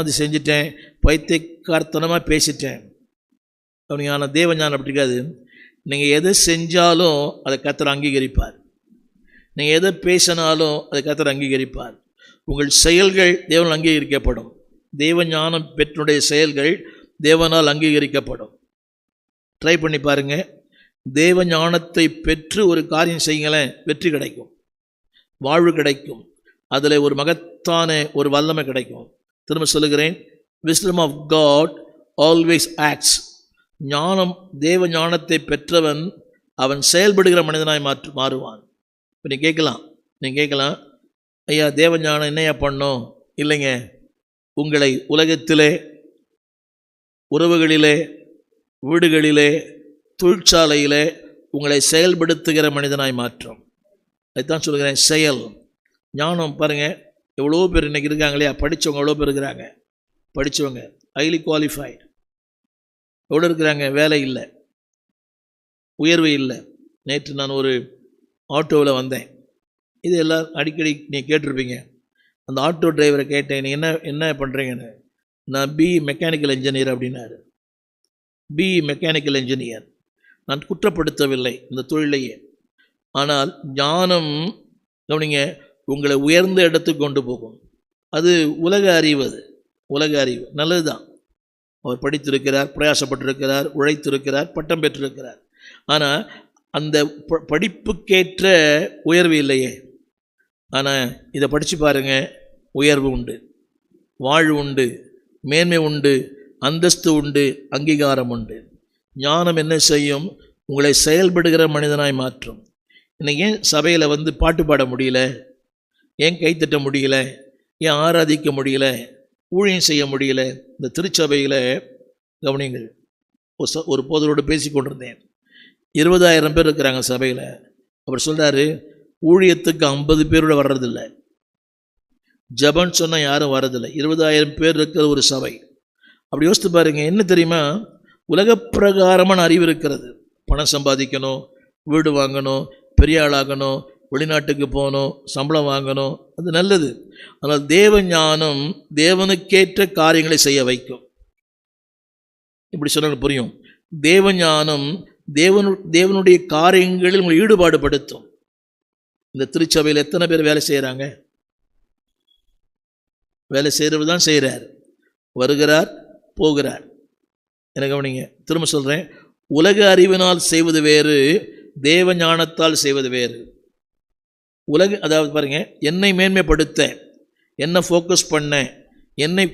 அது செஞ்சிட்டேன், பைத்தியக்காரத்தனமாக பேசிட்டேன் அப்படிங்க. ஆனால் தேவ ஞானம் அப்படி இருக்காது. நீங்கள் எதை செஞ்சாலும் அதை கர்த்தர் அங்கீகரிப்பார். நீங்கள் எதை பேசினாலும் அதை கர்த்தர் அங்கீகரிப்பார். உங்கள் செயல்கள் தேவனால் அங்கீகரிக்கப்படும். தேவ ஞானம் பெற்றுடைய செயல்கள் தேவனால் அங்கீகரிக்கப்படும். ட்ரை பண்ணி பாருங்கள். தேவ ஞானத்தை பெற்று ஒரு காரியம் செய்யுங்களேன், வெற்றி கிடைக்கும், வாழ்வு கிடைக்கும், அதில் ஒரு மகத்தான ஒரு வல்லமை கிடைக்கும். திரும்ப சொல்லுகிறேன், wisdom of God always acts. ஞானம், தேவ ஞானத்தை பெற்றவன் அவன் செயல்படுகிற மனிதனாய் மாறுவான். இப்போ நீங்கள் கேட்கலாம், ஐயா தேவ ஞானம் என்னையா பண்ணோம்? இல்லைங்க, உங்களை உலகத்திலே, உறவுகளிலே, வீடுகளிலே, தொழிற்சாலையிலே உங்களை செயல்படுத்துகிற மனிதனாய் மாற்றும். அதுதான் சொல்லுகிறேன், செயல். ஞானம் பாருங்கள், எவ்வளோ பேர் இன்றைக்கி இருக்காங்க இல்லையா, படித்தவங்க எவ்வளோ பேர் இருக்கிறாங்க, படித்தவங்க ஹைலி குவாலிஃபைடு எவ்வளோ இருக்கிறாங்க, வேலை இல்லை, உயர்வு இல்லை. நேற்று நான் ஒரு ஆட்டோவில் வந்தேன். இது எல்லாம் அடிக்கடி நீங்கள் கேட்டிருப்பீங்க. அந்த ஆட்டோ டிரைவரை கேட்டேன், நீ என்ன பண்ணுறீங்கன்னு. நான் மெக்கானிக்கல் இன்ஜினியர் அப்படின்னாரு. Mechanical engineer. நான் குற்றப்படுத்தவில்லை இந்த தொழிலையே. ஆனால் ஞானம் கவனிங்க, உங்களை உயர்ந்த இடத்துக்கு கொண்டு போகும். அது உலக அறிவு, அது உலக அறிவு நல்லது தான். அவர் படித்திருக்கிறார், பிரயாசப்பட்டிருக்கிறார், உழைத்திருக்கிறார், பட்டம் பெற்றிருக்கிறார். ஆனால் அந்த படிப்புக்கேற்ற உயர்வு இல்லையே. ஆனால் இதை படித்து பாருங்கள், உயர்வு உண்டு, வாழ்வு உண்டு, மேன்மை உண்டு, அந்தஸ்து உண்டு, அங்கீகாரம் உண்டு. ஞானம் என்ன செய்யும்? உங்களை செயல்படுகிற மனிதனாய் மாற்றும். இன்னைக்கு ஏன் சபையில் பாட்டு பாட முடியல? ஏன் கைத்தட்ட முடியல? ஏன் ஆராதிக்க முடியல? ஊழியம் செய்ய முடியல? இந்த திருச்சபையில் கவனிங்கள். ஒரு போதரோடு பேசி கொண்டிருந்தேன். 20,000 பேர் இருக்கிறாங்க சபையில். அவர் சொல்கிறாரு, ஊழியத்துக்கு 50 பேரோட வர்றதில்லை, ஜபன்னு சொன்னால் யாரும் வர்றதில்லை. 20,000 பேர் இருக்கிற ஒரு சபை. அப்படி யோசித்து பாருங்க. என்ன தெரியுமா? உலக பிரகாரமான அறிவு இருக்கிறது. பணம் சம்பாதிக்கணும், வீடு வாங்கணும், பெரிய ஆளாகணும், வெளிநாட்டுக்கு போகணும், சம்பளம் வாங்கணும், அது நல்லது. ஆனால் தேவ ஞானம் தேவனுக்கேற்ற காரியங்களை செய்ய வைக்கும். இப்படி சொன்னால் புரியும். தேவ ஞானம் தேவனுடைய காரியங்களில் உங்களை ஈடுபாடு படுத்தும். இந்த திருச்சபையில் எத்தனை பேர் வேலை செய்கிறாங்க? வேலை செய்கிறவர் தான் செய்கிறார், வருகிறார், போகிறார். எனக்கு கவனிங்க, திரும்ப சொல்கிறேன், உலக அறிவினால் செய்வது வேறு, தேவ ஞானத்தால் செய்வது வேறு. அதாவது பாருங்க, என்னை மேன்மைப்படுத்த, என்னை ஃபோக்கஸ் பண்ண, என்னை